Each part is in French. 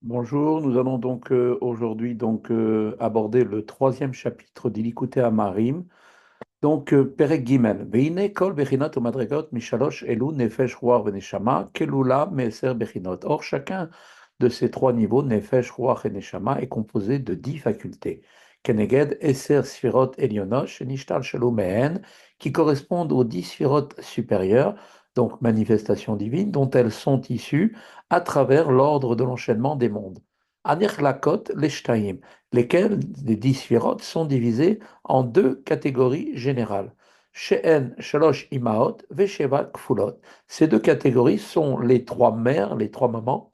Bonjour, nous allons donc aujourd'hui aborder le troisième chapitre d'Ilikutei Amarim. Perek Gimel. Veine kol bechinot umadregot mishalosh elu nefesh ruach veneshama kelula meser bechinot. Or, chacun de ces trois niveaux, nefesh, ruach et neshama, est composé de 10 facultés. Keneged eser sfirot elyonosh nishtal shelu mehen, qui correspondent aux 10 sfirot supérieures, donc manifestations divines, dont elles sont issues à travers l'ordre de l'enchaînement des mondes. Anir lakot leshtaim, lesquels, les 10 sfirot, sont divisés en deux catégories générales. She'en shalosh imaot vesheva kfulot. Ces deux catégories sont les trois mères, les trois mamans.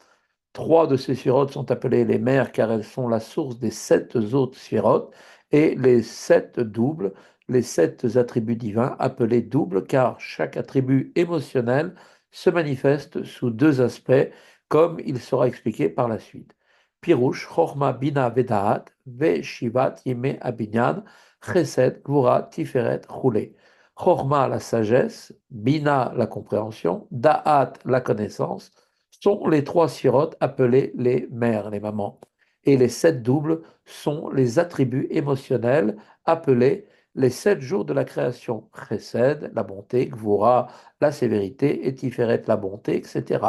Trois de ces sphirotes sont appelées les mères car elles sont la source des sept autres sphirotes et les sept doubles, les sept attributs divins appelés doubles car chaque attribut émotionnel se manifeste sous deux aspects comme il sera expliqué par la suite. Pirouche, Chorma, Bina, Vedaat, Ve, Shivat, Yeme, Abinyan, Chesed, Gvura, Tiferet, Roulé. Chorma, la sagesse, Bina, la compréhension, Da'at, la connaissance, sont les trois sphirotes appelées les mères, les mamans. Et les sept doubles sont les attributs émotionnels appelés les 7 jours de la création. Chesed, la bonté, Gvura, la sévérité, et Tiferet, la bonté, etc.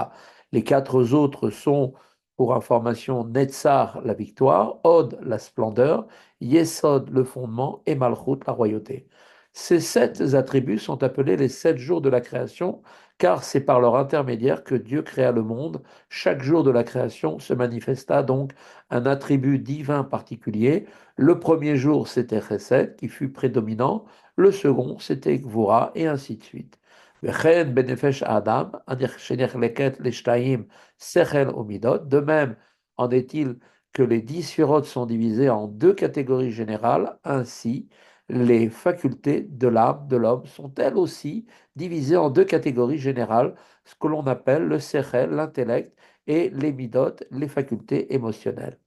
Les quatre autres sont, pour information, Netzar, la victoire, Od, la splendeur, Yesod, le fondement, et Malchut, la royauté. Ces sept attributs sont appelés les 7 jours de la création, car c'est par leur intermédiaire que Dieu créa le monde. Chaque jour de la création se manifesta donc un attribut divin particulier. Le premier jour, c'était Chesed, qui fut prédominant. Le second, c'était Gvura, et ainsi de suite. Vechen benefesh Adam, leket leshtaim sechel umidot. De même, en est-il que les 10 sphirotes sont divisées en deux catégories générales, ainsi les facultés de l'âme de l'homme sont elles aussi divisées en deux catégories générales, ce que l'on appelle le sechel, l'intellect, et les midot, les facultés émotionnelles.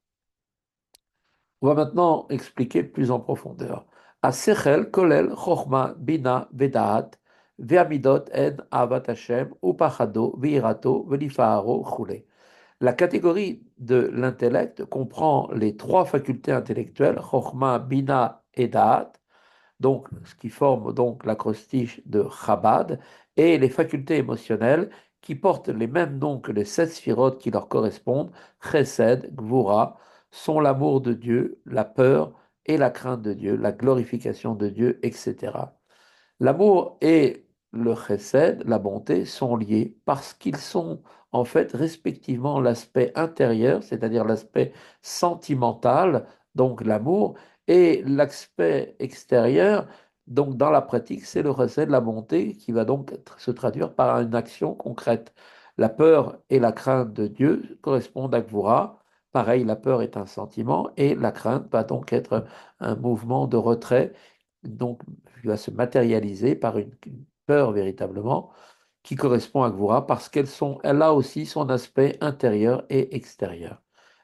On va maintenant expliquer plus en profondeur. Sechel kolel chochma bina vedaat ve'amidot en avat Hashem upachado ve'irato ve'lifaharo chule. La catégorie de l'intellect comprend les trois facultés intellectuelles, chochma, bina et da'at, donc ce qui forme donc l'acrostiche de Chabad, et les facultés émotionnelles qui portent les mêmes noms que les sept sphirotes qui leur correspondent, Chesed, Gvura, sont l'amour de Dieu, la peur et la crainte de Dieu, la glorification de Dieu, etc. L'amour et le chesed, la bonté, sont liés parce qu'ils sont en fait respectivement l'aspect intérieur, c'est-à-dire l'aspect sentimental, donc l'amour, et l'aspect extérieur, donc dans la pratique, c'est le chesed, la bonté, qui va donc se traduire par une action concrète. La peur et la crainte de Dieu correspondent à Gvura. Pareil, la peur est un sentiment et la crainte va donc être un mouvement de retrait donc qui va se matérialiser par une peur véritablement qui correspond à Gvura parce elle a aussi son aspect intérieur et extérieur.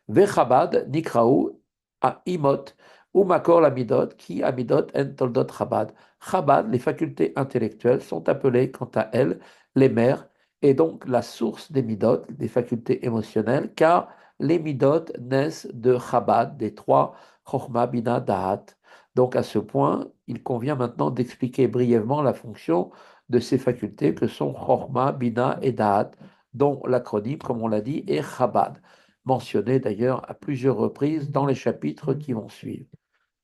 Vechabad nikraou a imot ou makor la midot qui amidot en toldot Chabad. Chabad, les facultés intellectuelles sont appelées quant à elles les mères et donc la source des midot, des facultés émotionnelles, car les midot naissent de Chabad, des trois Chochma, Bina, Da'at. Donc à ce point, il convient maintenant d'expliquer brièvement la fonction de ces facultés que sont Chorma, Bina et Da'at, dont l'acronyme, comme on l'a dit, est Chabad, mentionné d'ailleurs à plusieurs reprises dans les chapitres qui vont suivre.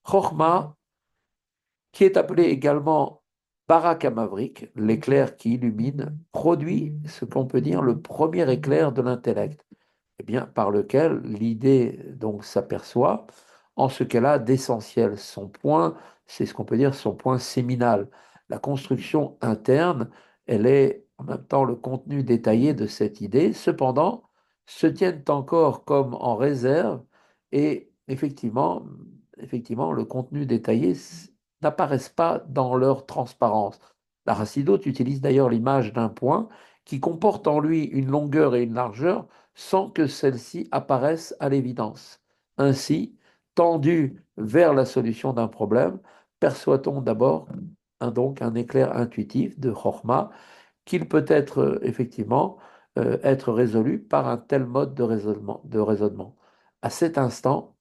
Chorma, qui est appelé également Barak Hamavrik, l'éclair qui illumine, produit ce qu'on peut dire le premier éclair de l'intellect, eh bien, par lequel l'idée donc s'aperçoit en ce qu'elle a d'essentiel. Son point, c'est ce qu'on peut dire son point séminal. La construction interne, elle est en même temps le contenu détaillé de cette idée. Cependant, se tiennent encore comme en réserve et effectivement, le contenu détaillé n'apparaissent pas dans leur transparence. La Racidote utilise d'ailleurs l'image d'un point qui comporte en lui une longueur et une largeur sans que celles-ci apparaissent à l'évidence. Ainsi, tendu vers la solution d'un problème, perçoit-on d'abord donc un éclair intuitif de Chorma qu'il peut être effectivement être résolue par un tel mode de raisonnement. À cet instant,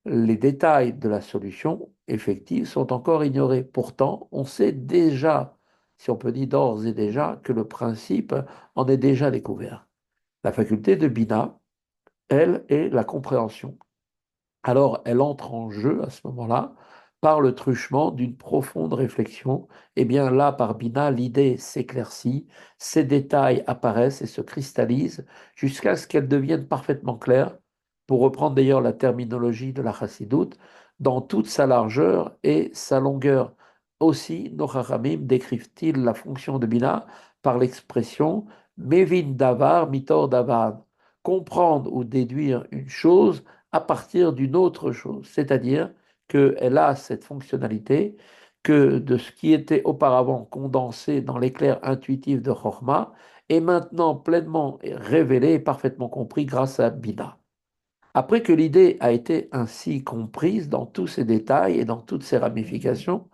les détails de la solution effective sont encore ignorés. Pourtant, on sait déjà, si on peut dire d'ores et déjà, que le principe en est déjà découvert. La faculté de Bina, elle, est la compréhension. Alors elle entre en jeu à ce moment-là par le truchement d'une profonde réflexion. Et bien là, par Bina, l'idée s'éclaircit, ses détails apparaissent et se cristallisent jusqu'à ce qu'elles deviennent parfaitement claires, pour reprendre d'ailleurs la terminologie de la Chassidoute, dans toute sa largeur et sa longueur. Aussi, nos Chachamim décrivent-ils la fonction de Bina par l'expression Mevin davar mitor davar, comprendre ou déduire une chose à partir d'une autre chose, c'est-à-dire qu'elle a cette fonctionnalité que de ce qui était auparavant condensé dans l'éclair intuitif de Chorma est maintenant pleinement révélé et parfaitement compris grâce à Bina. Après que l'idée a été ainsi comprise dans tous ses détails et dans toutes ses ramifications,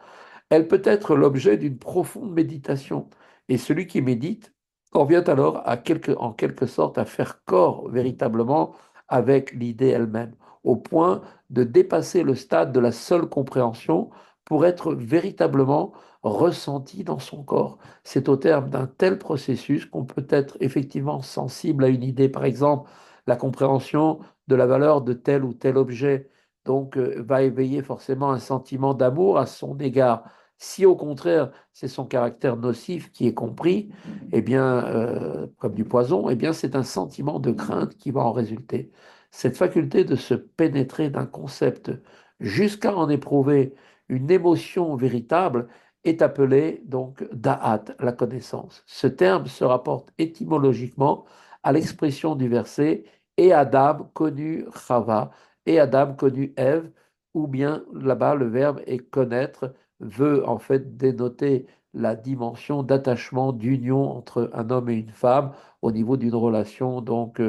elle peut être l'objet d'une profonde méditation. Et celui qui médite en vient alors en quelque sorte à faire corps véritablement avec l'idée elle-même, au point de dépasser le stade de la seule compréhension pour être véritablement ressenti dans son corps. C'est au terme d'un tel processus qu'on peut être effectivement sensible à une idée, par exemple la compréhension de la valeur de tel ou tel objet, donc va éveiller forcément un sentiment d'amour à son égard. Si au contraire, c'est son caractère nocif qui est compris, eh bien, comme du poison, eh bien, c'est un sentiment de crainte qui va en résulter. Cette faculté de se pénétrer d'un concept jusqu'à en éprouver une émotion véritable est appelée donc da'at, la connaissance. Ce terme se rapporte étymologiquement à l'expression du verset et Adam connu Chava, et Adam connu Ève, ou bien là-bas le verbe est connaître veut en fait dénoter la dimension d'attachement, d'union entre un homme et une femme au niveau d'une relation donc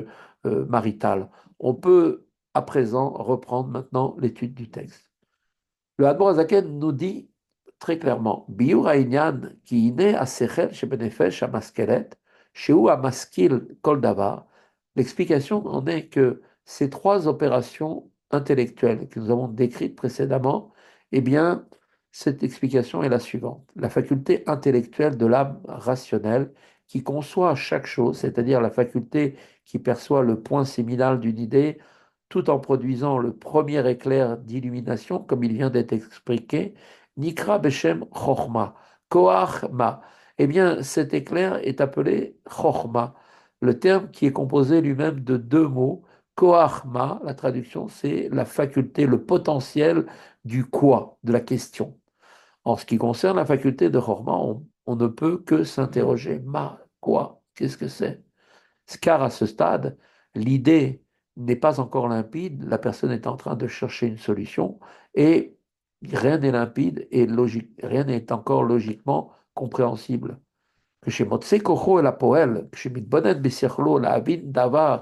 maritale. On peut à présent reprendre maintenant l'étude du texte. Le Hadmor Azaken nous dit très clairement, Biur ha'inyan ki ine asechel shebenefesh hamaskelet, shehu hamaskil kol davar. L'explication en est que ces trois opérations intellectuelles que nous avons décrites précédemment, eh bien, cette explication est la suivante. La faculté intellectuelle de l'âme rationnelle qui conçoit chaque chose, c'est-à-dire la faculté qui perçoit le point séminal d'une idée, tout en produisant le premier éclair d'illumination, comme il vient d'être expliqué, Nikra Beshem Chochma, Koachma. Eh bien, cet éclair est appelé Chochma, le terme qui est composé lui-même de deux mots. Koachma, la traduction, c'est la faculté, le potentiel du quoi, de la question. En ce qui concerne la faculté de Chochma, on ne peut que s'interroger. Quoi? Qu'est-ce que c'est? Car à ce stade, l'idée n'est pas encore limpide, la personne est en train de chercher une solution et rien n'est limpide et logique, rien n'est encore logiquement compréhensible. כשמוצא כוחו אל הפועל, כשמתבונן בשכלו להבין דבר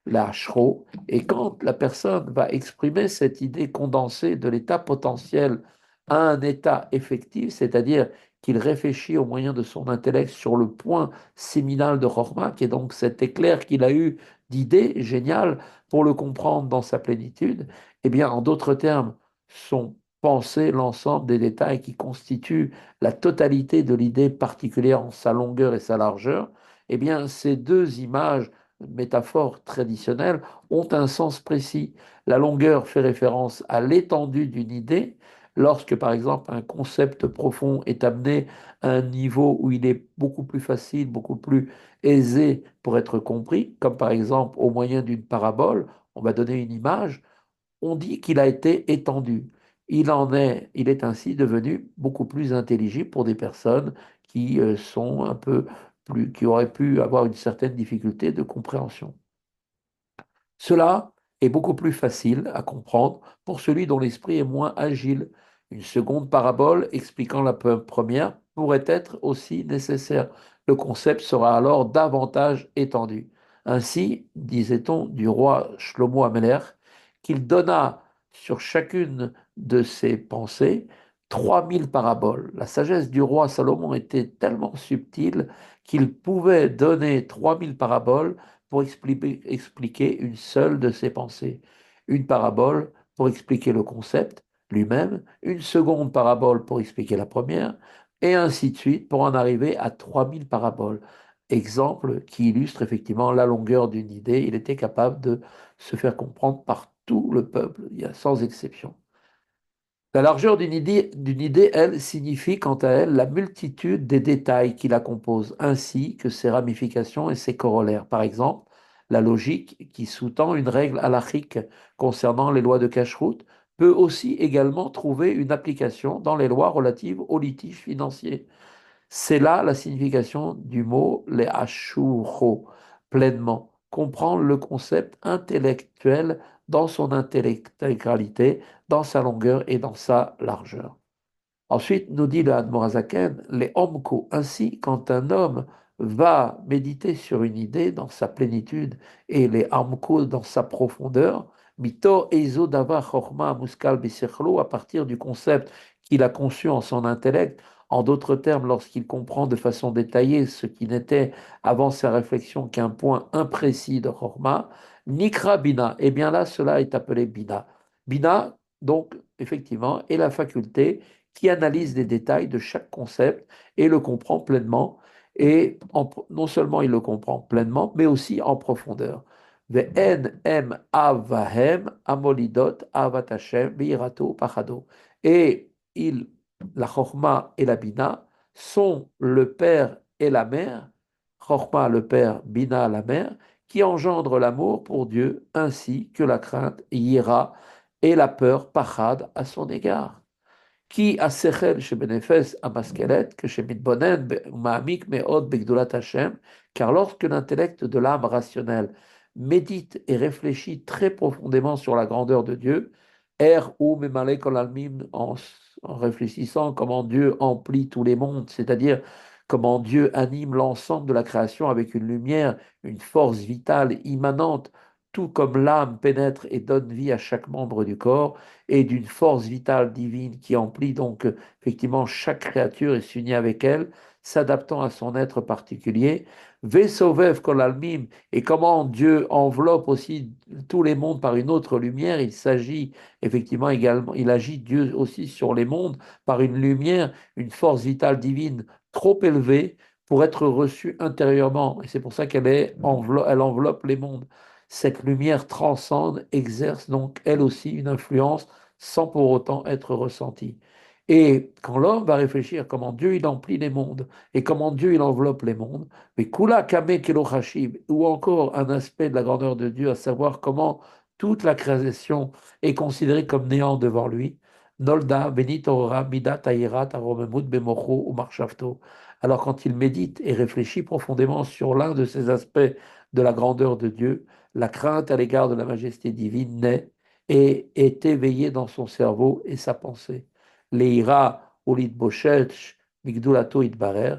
l'ashro, et quand la personne va exprimer cette idée condensée de l'état potentiel à un état effectif, c'est-à-dire qu'il réfléchit au moyen de son intellect sur le point séminal de Chorma, qui est donc cet éclair qu'il a eu d'idée géniale pour le comprendre dans sa plénitude, eh bien, en d'autres termes, son pensée, l'ensemble des détails qui constituent la totalité de l'idée particulière en sa longueur et sa largeur, eh bien, ces deux images métaphores traditionnelles ont un sens précis. La longueur fait référence à l'étendue d'une idée. Lorsque, par exemple, un concept profond est amené à un niveau où il est beaucoup plus facile, beaucoup plus aisé pour être compris, comme par exemple au moyen d'une parabole, on va donner une image, on dit qu'il a été étendu. Il est ainsi devenu beaucoup plus intelligible pour des personnes qui sont un peu qui auraient pu avoir une certaine difficulté de compréhension. Cela est beaucoup plus facile à comprendre pour celui dont l'esprit est moins agile. Une seconde parabole expliquant la première pourrait être aussi nécessaire. Le concept sera alors davantage étendu. Ainsi, disait-on du roi Shlomo Ameler, qu'il donna sur chacune de ses pensées 3000 paraboles. La sagesse du roi Salomon était tellement subtile qu'il pouvait donner 3000 paraboles pour expliquer une seule de ses pensées. Une parabole pour expliquer le concept lui-même, une seconde parabole pour expliquer la première, et ainsi de suite pour en arriver à 3000 paraboles. Exemple qui illustre effectivement la longueur d'une idée. Il était capable de se faire comprendre par tout le peuple, il y a sans exception. La largeur d'une idée, elle, signifie quant à elle la multitude des détails qui la composent, ainsi que ses ramifications et ses corollaires. Par exemple, la logique qui sous-tend une règle halachique concernant les lois de cacheroute peut aussi également trouver une application dans les lois relatives aux litiges financiers. C'est là la signification du mot les ashuro, pleinement, comprendre le concept intellectuel dans son intellectualité, dans sa longueur et dans sa largeur. Ensuite, nous dit le Admorazaken, les omko. Ainsi, quand un homme va méditer sur une idée dans sa plénitude et les amko dans sa profondeur, mito eizo davar chorma muskal bisechlo, à partir du concept qu'il a conçu en son intellect, en d'autres termes, lorsqu'il comprend de façon détaillée ce qui n'était avant sa réflexion qu'un point imprécis de chorma, nikra bina, et bien là, cela est appelé bina. Bina, donc, effectivement, est la faculté qui analyse les détails de chaque concept et le comprend pleinement. Et non seulement il le comprend pleinement, mais aussi en profondeur. Ve'en em avahem amolidot avat Hashem be'irato pachado. Et la chorma et la bina sont le père et la mère, chorma le père, bina la mère, qui engendrent l'amour pour Dieu ainsi que la crainte, yira, et la peur, pachad, à son égard. Qui a sechel shebenefes amaskelet, que shemitbonen ma'amik me'od begdulat Hashem, car lorsque l'intellect de l'âme rationnelle médite et réfléchit très profondément sur la grandeur de Dieu, er ou memale kol almim, en réfléchissant comment Dieu emplit tous les mondes, c'est-à-dire comment Dieu anime l'ensemble de la création avec une lumière, une force vitale immanente, tout comme l'âme pénètre et donne vie à chaque membre du corps, et d'une force vitale divine qui emplit donc effectivement chaque créature et s'unit avec elle, s'adaptant à son être particulier. Vesovev kolalmim, et comment Dieu enveloppe aussi tous les mondes par une autre lumière, il s'agit effectivement également, il agit Dieu aussi sur les mondes par une lumière, une force vitale divine trop élevée pour être reçue intérieurement. Et c'est pour ça elle enveloppe les mondes. Cette lumière transcende, exerce donc elle aussi une influence sans pour autant être ressentie. Et quand l'homme va réfléchir comment Dieu il emplit les mondes et comment Dieu il enveloppe les mondes, mais Kula Kame Kelochashib, ou encore un aspect de la grandeur de Dieu, à savoir comment toute la création est considérée comme néant devant lui, Nolda, Benit Orora, Midat Taïrat, Aromemut, Bemocho ou Marshafto. Alors quand il médite et réfléchit profondément sur l'un de ces aspects de la grandeur de Dieu, la crainte à l'égard de la majesté divine naît et est éveillée dans son cerveau et sa pensée. Leira ulit boshetch migdulato itbarer,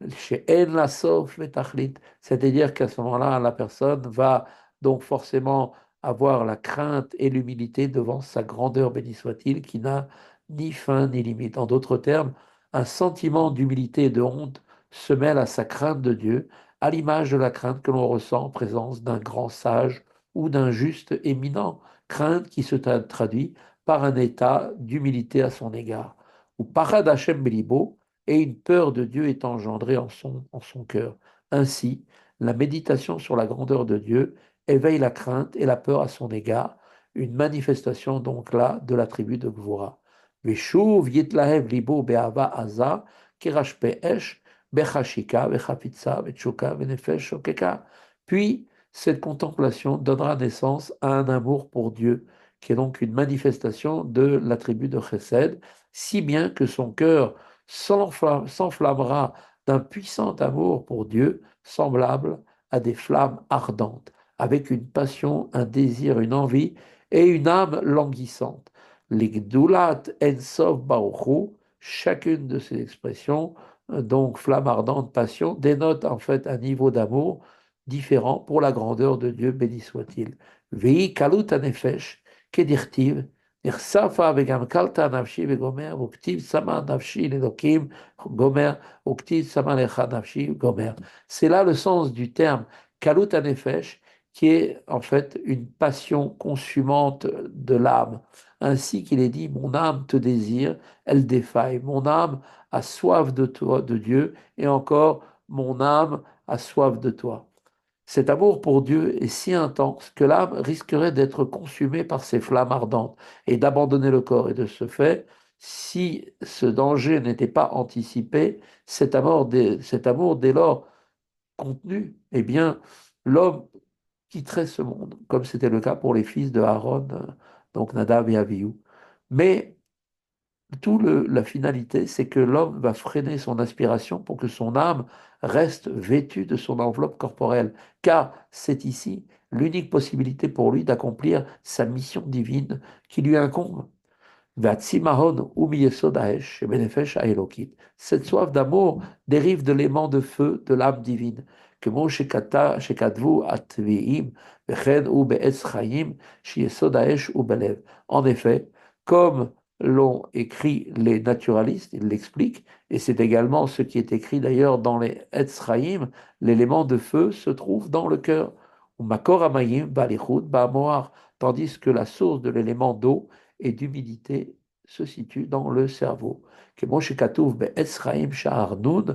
she'en la sof vetachlit, c'est-à-dire qu'à ce moment-là, la personne va donc forcément avoir la crainte et l'humilité devant sa grandeur, béni soit-il, qui n'a ni fin ni limite. En d'autres termes, un sentiment d'humilité et de honte se mêle à sa crainte de Dieu, à l'image de la crainte que l'on ressent en présence d'un grand sage ou d'un juste éminent, crainte qui se traduit par un état d'humilité à son égard. Ou parad Hashem belibo, et une peur de Dieu est engendrée en son cœur. Ainsi, la méditation sur la grandeur de Dieu éveille la crainte et la peur à son égard, une manifestation donc là de l'attribut de Gvura. Veshuv yitlahev libo be'ava aza, kirash pe'esh, bechashika, bechapitza, bechuka, benefesh, shokeka. Puis, cette contemplation donnera naissance à un amour pour Dieu, qui est donc une manifestation de l'attribut de Chesed, si bien que son cœur s'enflammera d'un puissant amour pour Dieu, semblable à des flammes ardentes, avec une passion, un désir, une envie et une âme languissante. Les Gdulat Ensof Baruchu, chacune de ces expressions, donc flamme ardente, passion, dénote en fait un niveau d'amour différent pour la grandeur de Dieu, béni soit-il. Vei kalut anefesh, kedirtiv, נכספה וגם קלטה נפשי וגומר, וכתיב שמה נפשי לאלוקים גומר, וכתיב שמה לך נפשי גומר. C'est là le sens du terme kalut hanefesh, qui est en fait une passion consumante de l'âme. Ainsi qu'il est dit, mon âme te désire, elle défaille. Mon âme a soif de toi, de Dieu, et encore, mon âme a soif de toi. Cet amour pour Dieu est si intense que l'âme risquerait d'être consumée par ces flammes ardentes et d'abandonner le corps. Et de ce fait, si ce danger n'était pas anticipé, cet amour dès lors contenu, eh bien, l'homme quitterait ce monde, comme c'était le cas pour les fils de Aaron, donc Nadab et Abihu. Mais la finalité, c'est que l'homme va freiner son aspiration pour que son âme reste vêtue de son enveloppe corporelle, car c'est ici l'unique possibilité pour lui d'accomplir sa mission divine qui lui incombe. V'atzimahon hu miyesod haesh shebenefesh haelokit. Cette soif d'amour dérive de l'aimant de feu de l'âme divine. כמו שכתבו התביעים, וכן הוא בעץ חיים, שיסוד האש הוא בלב. En effet, comme l'ont écrit les naturalistes, ils l'expliquent, et c'est également ce qui est écrit d'ailleurs dans les Etz Chaim, l'élément de feu se trouve dans le cœur. Ou makor hamayim balichut ba'amoar, tandis que la source de l'élément d'eau et d'humidité se situe dans le cerveau. כמו שכתוב בעץ חיים שער נון,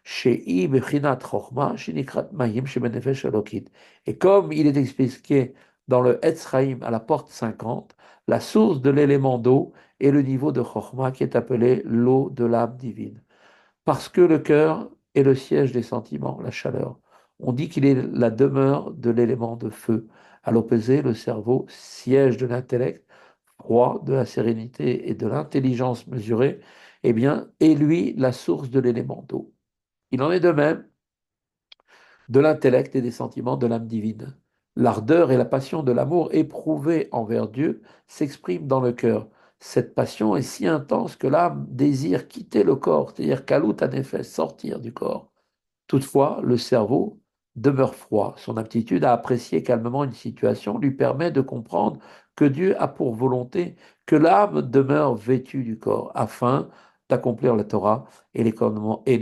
שהיא בחינת חוכמה שנקראת מים שבנפש אלוקית. Et comme il est expliqué dans le Etz Chaim à la porte 50, la source de l'élément d'eau est le niveau de Chokhmah qui est appelé l'eau de l'âme divine. Parce que le cœur est le siège des sentiments, la chaleur. On dit qu'il est la demeure de l'élément de feu. À l'opposé, le cerveau, siège de l'intellect, froid, de la sérénité et de l'intelligence mesurée, eh bien, est lui la source de l'élément d'eau. Il en est de même de l'intellect et des sentiments de l'âme divine. L'ardeur et la passion de l'amour éprouvé envers Dieu s'expriment dans le cœur. Cette passion est si intense que l'âme désire quitter le corps, c'est-à-dire kalut hanefesh, sortir du corps. Toutefois, le cerveau demeure froid. Son aptitude à apprécier calmement une situation lui permet de comprendre que Dieu a pour volonté que l'âme demeure vêtue du corps afin d'accomplir la Torah et les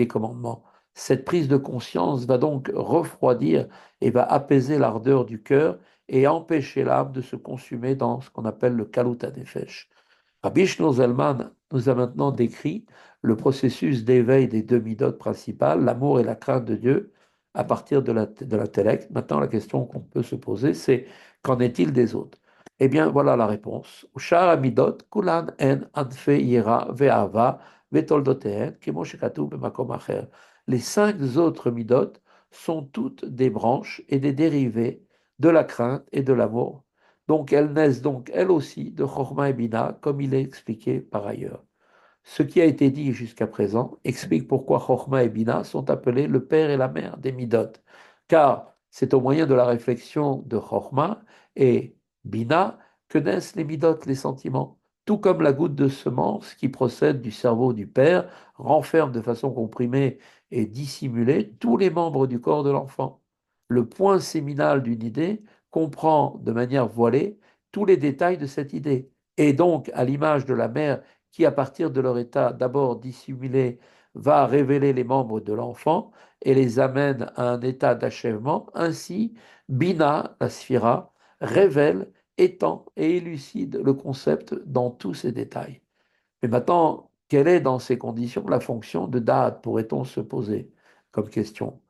commandements. Cette prise de conscience va donc refroidir et va apaiser l'ardeur du cœur et empêcher l'âme de se consumer dans ce qu'on appelle le kalut hanefesh. Rabbi Shlomo Zalman nous a maintenant décrit le processus d'éveil des deux midotes principales, l'amour et la crainte de Dieu, à partir de l'intellect. Maintenant, la question qu'on peut se poser, c'est qu'en est-il des autres? Eh bien, voilà la réponse. Ushar amidot kulan en anfe yira ve'ava ve'toldotehen kemo shekatuv b'makom acher. Les cinq autres midotes sont toutes des branches et des dérivés de la crainte et de l'amour. Donc elles naissent donc elles aussi de Chokhmah et Bina, comme il est expliqué par ailleurs. Ce qui a été dit jusqu'à présent explique pourquoi Chokhmah et Bina sont appelés le père et la mère des Midot. Car c'est au moyen de la réflexion de Chokhmah et Bina que naissent les Midot, les sentiments. Tout comme la goutte de semence qui procède du cerveau du père renferme de façon comprimée et dissimulée tous les membres du corps de l'enfant. Le point séminal d'une idée comprend de manière voilée tous les détails de cette idée. Et donc, à l'image de la mère qui, à partir de leur état d'abord dissimulé, va révéler les membres de l'enfant et les amène à un état d'achèvement, ainsi, Bina, la sphira, révèle, étend et élucide le concept dans tous ses détails. Mais maintenant, quelle est dans ces conditions la fonction de Da'at, pourrait-on se poser comme question?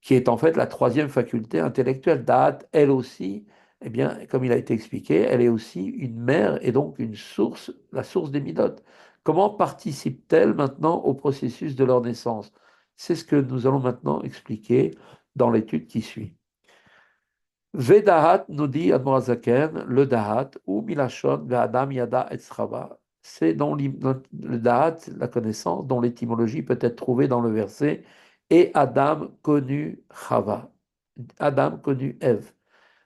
Qui est en fait la troisième faculté intellectuelle. Da'at, elle aussi, eh bien, comme il a été expliqué, elle est aussi une mère et donc une source, la source des midotes. Comment participe-t-elle maintenant au processus de leur naissance? C'est ce que nous allons maintenant expliquer dans l'étude qui suit. Vedahat nous dit Admorazaken, le Dahat, ou Milachon, Ve'adam Yada et Chava. C'est dans le Dahat, la connaissance, dont l'étymologie peut être trouvée dans le verset, et Adam connu Chava. Adam connu Ève.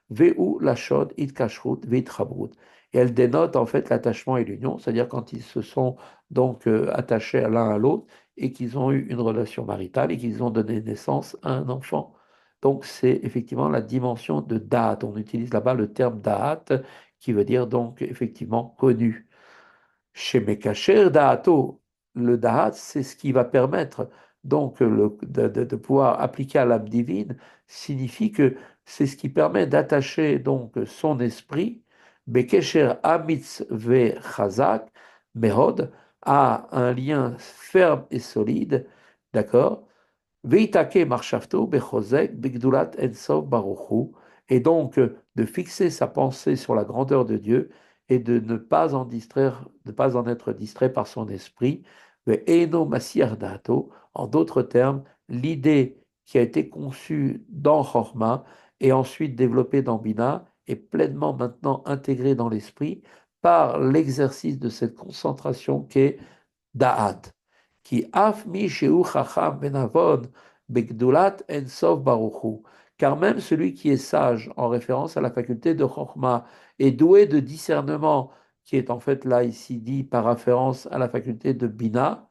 Ve'u Lachon, Itkashrut, Ve'itchabrut. Et elle dénote en fait l'attachement et l'union, c'est-à-dire quand ils se sont donc attachés l'un à l'autre et qu'ils ont eu une relation maritale et qu'ils ont donné naissance à un enfant. Donc, c'est effectivement la dimension de Da'at. On utilise là-bas le terme Da'at, qui veut dire donc effectivement connu. Chez Mekacher Da'ato, le Da'at, c'est ce qui va permettre donc de pouvoir appliquer à l'âme divine, signifie que c'est ce qui permet d'attacher donc son esprit, Bekesher Amitz ve Chazak, Mehod, à un lien ferme et solide, d'accord? Veitake marshafto bechozek bigdulat ensof baruchu, et donc de fixer sa pensée sur la grandeur de Dieu et de ne pas en distraire, de pas en être distrait par son esprit. Ve'eno masir dato, en d'autres termes, l'idée qui a été conçue dans Chorma et ensuite développée dans Bina est pleinement maintenant intégrée dans l'esprit par l'exercice de cette concentration qu'est Da'at, qui af mi sheu chacham benavon begdulat en sof baruchu. Car même celui qui est sage, en référence à la faculté de Chokhmah, est doué de discernement, qui est en fait là ici dit par référence à la faculté de Bina,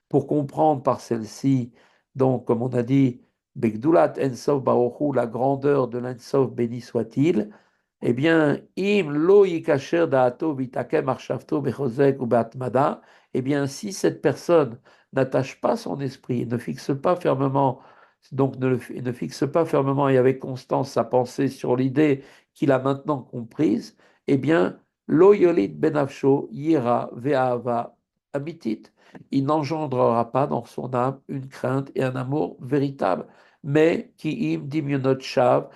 pour comprendre par celle-ci, donc comme on a dit, begdulat en sof baruchu, la grandeur de l'Ensof béni soit-il, eh bien, im lo yikacher da'ato vitakem arshavto bechozek ou be'atmada, eh bien, si cette personne n'attache pas son esprit, ne fixe pas fermement, donc ne fixe pas fermement et avec constance sa pensée sur l'idée qu'il a maintenant comprise, eh bien, lo yolit benafsho yira ve'ava amitit. Il n'engendrera pas dans son âme une crainte et un amour véritable, mais qui im dimyonot shav,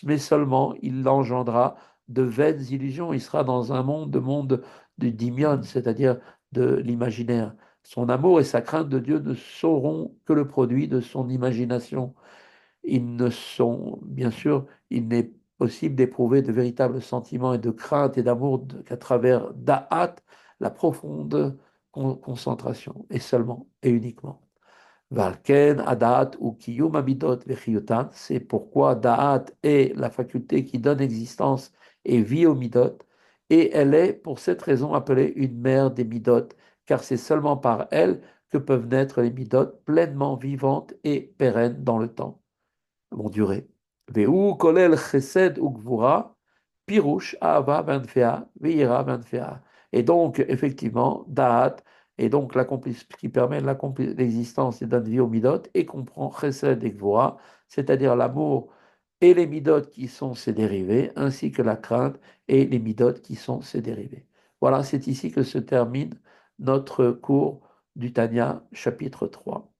mais seulement il l'engendra de vaines illusions. Il sera dans un monde du dimion, c'est-à-dire de l'imaginaire. Son amour et sa crainte de Dieu ne seront que le produit de son imagination. Ils ne sont, bien sûr, il n'est possible d'éprouver de véritables sentiments et de crainte et d'amour qu'à travers Da'at, la profonde concentration, et seulement et uniquement. Valken, Adat ou Kiyum Amidot Vechiyutan, c'est pourquoi Da'at est la faculté qui donne existence et vie aux Midot, et elle est pour cette raison appelée une mère des Midot, car c'est seulement par elle que peuvent naître les Midot pleinement vivantes et pérennes dans le temps, vont durer. Ve'u kolel chesed ou gvura, pirouche ava benfea, veira benfea. Et donc, effectivement, Da'at, et donc ce qui permet l'existence et donne vie aux midot, et comprend chesed et gvura, c'est-à-dire l'amour et les midot qui sont ses dérivés, ainsi que la crainte et les midot qui sont ses dérivés. Voilà, c'est ici que se termine notre cours du Tanya, chapitre 3.